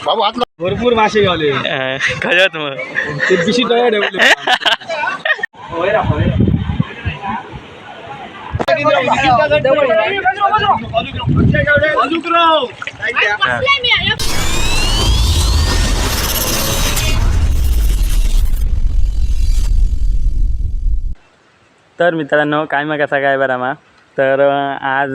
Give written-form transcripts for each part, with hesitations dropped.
बाबू हात भरपूर मासे गावले खरंच मग ते पिशी तयार ठेवले तर मित्रांनो काय मग कसा काय बरा मा तर आज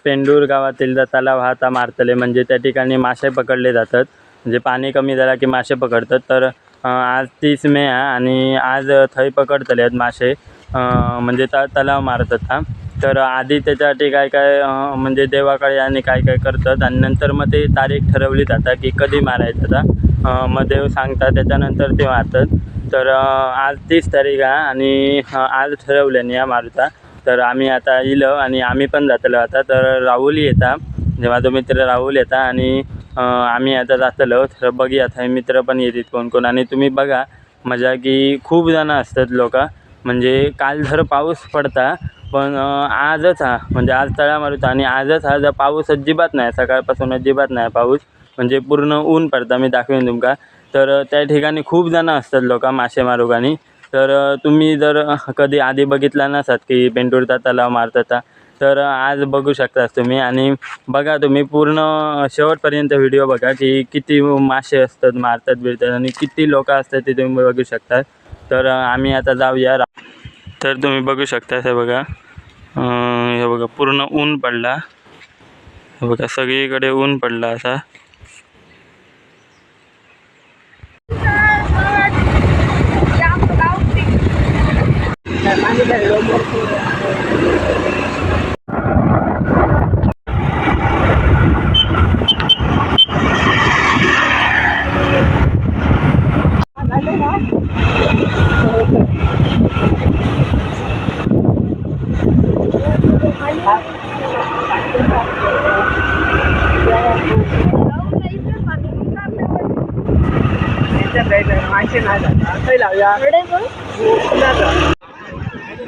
पेंडूर गावातील तलाव हा आता मारतले म्हणजे त्या ठिकाणी मासे पकडले जातात म्हणजे पाणी कमी झाला की मासे पकडतात तर आज 30 मे आणि आज थई पकडतले आहेत मासे म्हणजे तलाव मारत होता तर आधी त्याच्यासाठी काय काय म्हणजे देवाकडे आणि काय काय करतात आणि नंतर मग ते तारीख ठरवली जातात की कधी मारायचं आता मग देव सांगतात त्याच्यानंतर ते मारतात तर आज 30 तारीख आहे आणि आज ठरवल्याने या मारुता तर आम्ही आता इलो आणि आम्ही पण जातलो आता तर राहुल येता जे माझा मित्र राहुल येता आणि आम्ही आता जातलो तर बघूया आता मित्र पण येतात कोण कोण आणि तुम्ही बघा मजा की खूप जण असतात लोक म्हणजे काल जर पाऊस पडता पण आजच हा म्हणजे आज तळा मारुता आणि आजच हा जर पाऊस अजिबात नाही सकाळपासून अजिबात नाही पाऊस म्हणजे पूर्ण ऊन पडता मी दाखवेन तुमका तर त्या ठिकाणी खूप जण असतात लोक मासे मारूगानी तर तुम्ही जर कधी आधी बघितला नसात की पेंडूरचा तलाव मारता तर आज बघू शकतास तुम्ही आणि बघा तुम्ही पूर्ण शेवटपर्यंत व्हिडिओ बघा की किती मासे असतात मारतात बिरतात आणि किती लोक असतात ते तुम्ही बघू शकता तर आम्ही आता जाऊया तर तुम्ही बघू शकता हे बघा हे बघा पूर्ण ऊन पडला हे बघा सगळीकडे ऊन पडला असा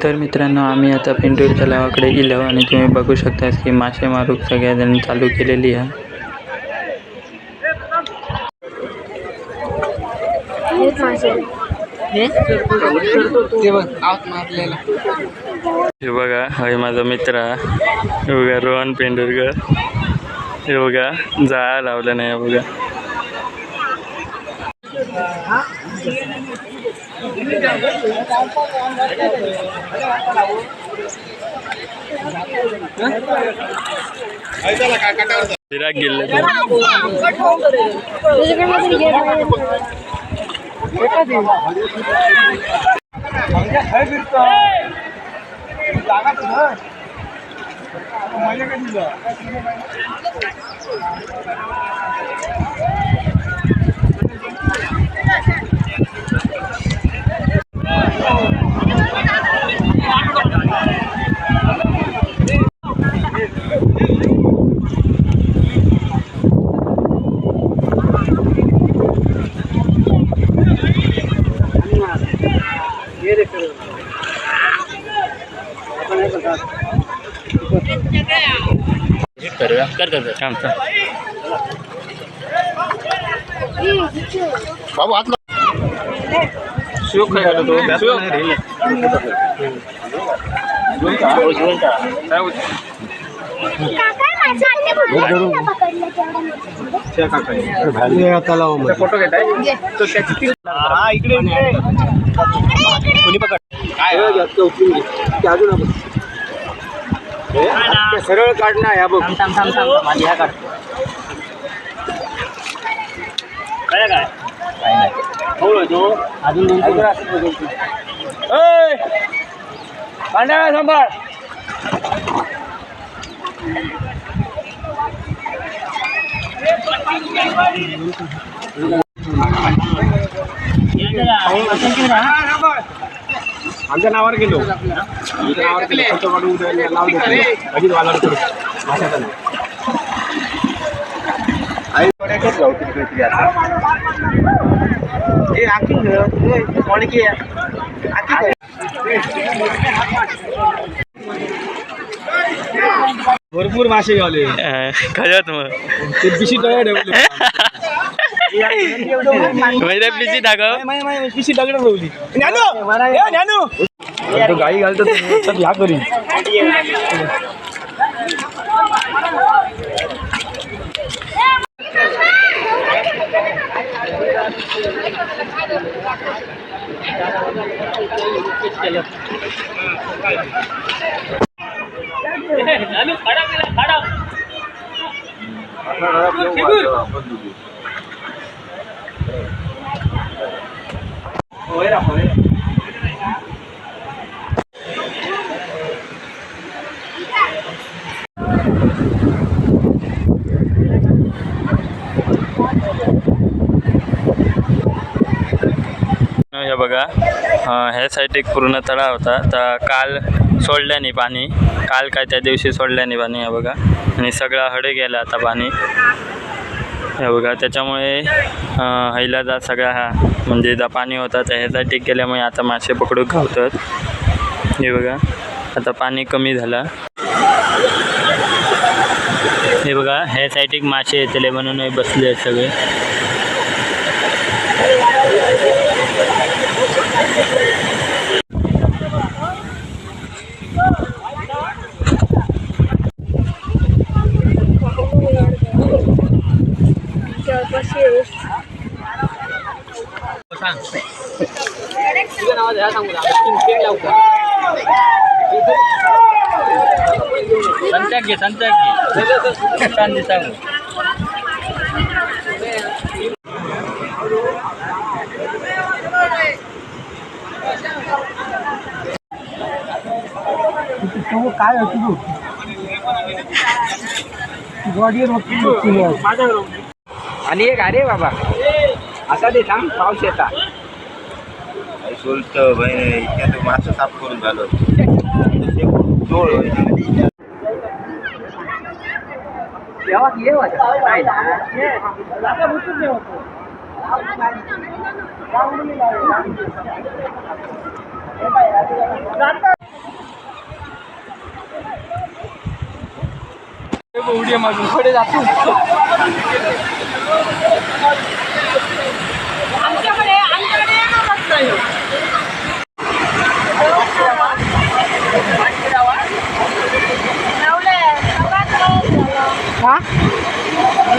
तर मित्रांनो आम्ही आता पेंडूर तलावाकडे गेलो आणि तुम्ही बघू शकता की मासे मारूक सगळ्याजण चालू केलेली आहे हे बघा हा माझा मित्र हे बघा रोहन पेंडुरकर हे बघा जाळा लावलं नाही बघा फिराक गेले बाबू हात शिव खायला तो फोटो घेताय इकडे कोणी पकड काय अजून सरळ काढणार ह्या बघ माझी ह्या काढ काय काय नाही तो अजून सांभाळ आमच्या नावावर गेलो आमच्या नावावर गेलो फोटो काढून नाव देतो अजित वालावर करू भाषाचा नाही आई थोड्याच जाऊ तिकडे ए आखी कोण की आखी भरपूर मासे गावले खरंच मग ते पिशी दगड ठेवले वैरे पिशी दाखव पिशी दगड ठेवली ज्ञानू तो गाई घालतो ह्या करी हे बघा ह्या साईड एक पूर्ण तळा होता तर काल सोडल्याने पाणी काल काय त्या दिवशी सोडल्याने पाणी हे बघा आणि सगळा हडे गेला आता पाणी हे बघा त्याच्यामुळे हैला जा सगळा हा म्हणजे जा पाणी होता तर ह्याचा टेक गेल्यामुळे आता मासे पकडून गावतात हे बघा आता पाणी कमी झाला हे बघा ह्या साईड एक मासे येतले म्हणून बसले आहेत सगळे संत्याग सांगू काय होती आणि एक अरे बाबा असा ते सांग पाऊस येता सोलत भाई मासे साफ करून झालं उडी मारून पुढे जातो आमच्याकडे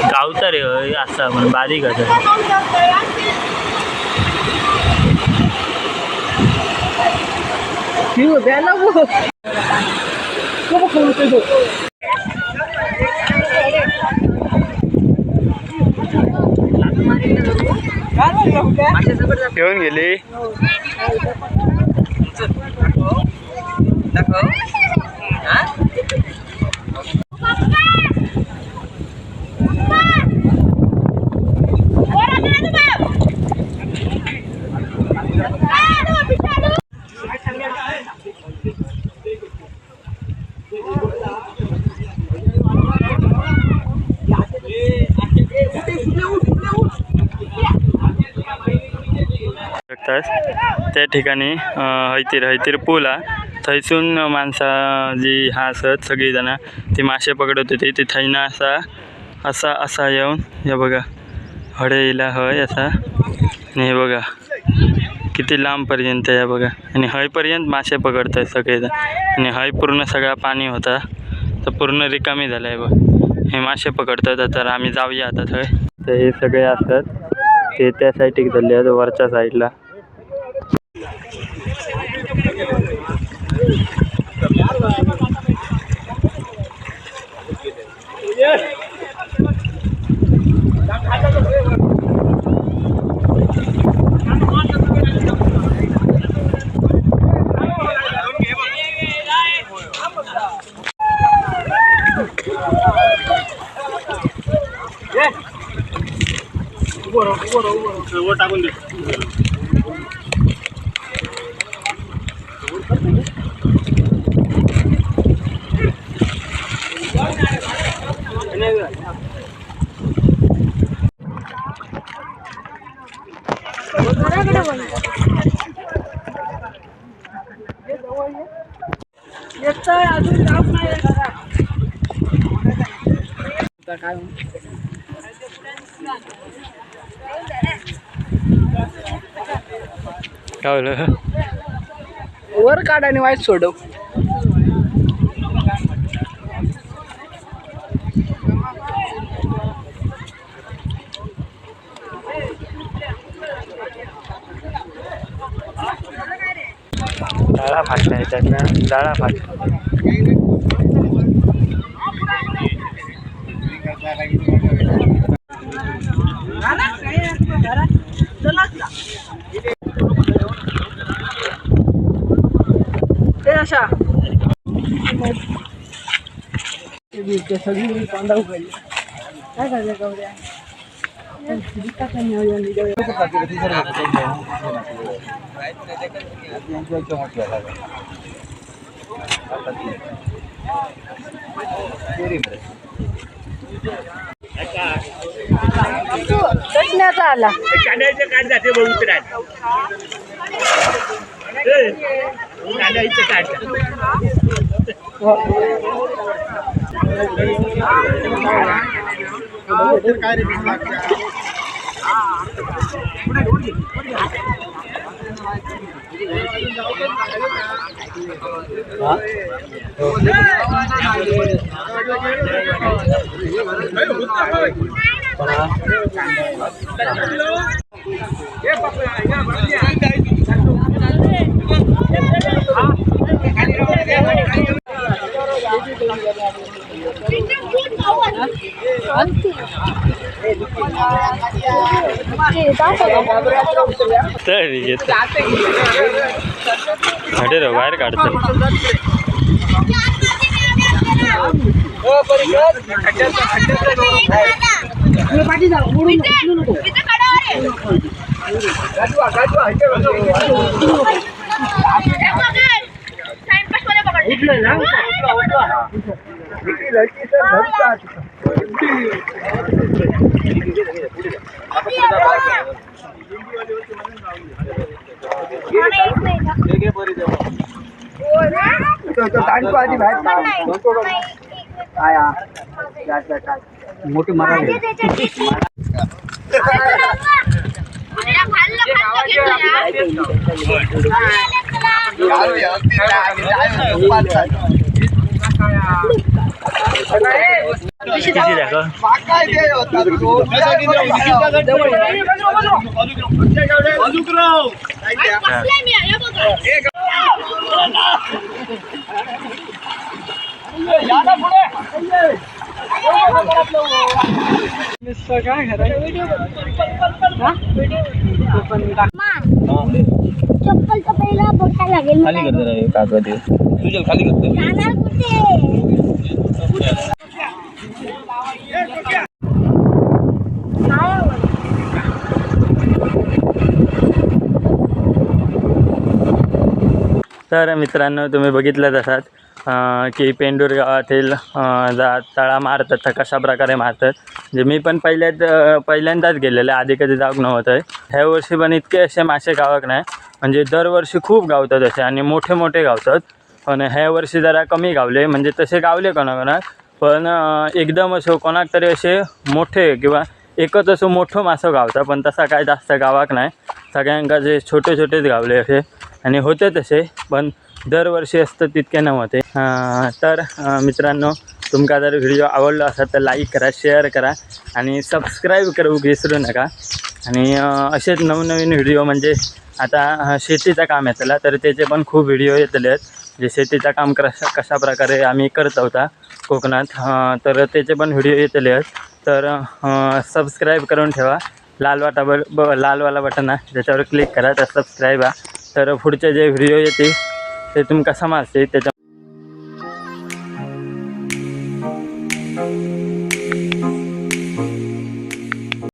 गावता रे असा पण बारीक आता घेऊन गेली त्या ठिकाणी हैतीर पूल आहे थंयसून माणसां जी हा असत सगळी जण ती मासे पकडत होती ती थैना असा येऊन हे बघा हडेला हय असा आणि हे बघा किती लांबपर्यंत आहे बघा आणि हयपर्यंत मासे पकडतात सगळेजण आणि हय पूर्ण सगळा पाणी होता तर पूर्ण रिकामी झालं आहे बघ हे मासे पकडतात तर आम्ही जाऊया आता थंय तर हे सगळे असतात ते त्या साईडीक झाले आहेत वरच्या साईडला वर टाकून दे अजून आता काय काय बोल वर काढ आणि वाईट सोडव. डाळा फाटला आहे त्यातनं डाळा फाटला. ते अशा सगळी कांदा उघडली काय झालं गौऱ्या चटण्याचा आला कांद्याचे काढ जाते बघू कांद्याचे काढ काय रे बाहेर काढतो मोठी मराठी किती दाखव काय चप्पलचा पहिला बोटा लागेल खाली कर जरा कागद तुझ्या खाली कर जाणार कुठे तर मित्रांनो तुम्ही बघितलंच असाल की पेंडूर गावातील तळा मारतात तर कशा प्रकारे मारतात. म्हणजे मी पण पहिल्यांदाच गेलेलं आधी कधी जाऊक नव्हतं. ह्या वर्षी पण इतके असे मासे गावक नाही म्हणजे दरवर्षी खूप गावतात असे आणि मोठे मोठे गावतात. पण ह्या वर्षी जरा कमी गावले म्हणजे तसे गावले कोणाकोणाक पण एकदम असं कोणाक तरी असे मोठे किंवा एकच असं मोठं मासं गावतं पण तसा काय जास्त गावाक नाही. सगळ्यांका जे छोटे छोटेच गावले असे आणि होते तसे पण दरवर्षी असतं तितके नव्हते. तर मित्रांनो तुमका जर व्हिडिओ आवडला असेल तर लाईक करा शेअर करा आणि सबस्क्राईब करू विसरू नका. आणि असेच नवनवीन व्हिडिओ म्हणजे आता शेतीचं काम येतलं तर त्याचे पण खूप व्हिडिओ येतले आहेत जे शेतीचं काम कशा प्रकारे आम्ही करत होता कोकणात तर त्याचे पण व्हिडिओ येतले आहेत. तर सबस्क्राईब करून ठेवा. लालवाला बटन आहे त्याच्यावर क्लिक करा तर सबस्क्राईब आहे तर पुढचे जे व्हिडिओ येतील ते तुमका समजते त्याच्या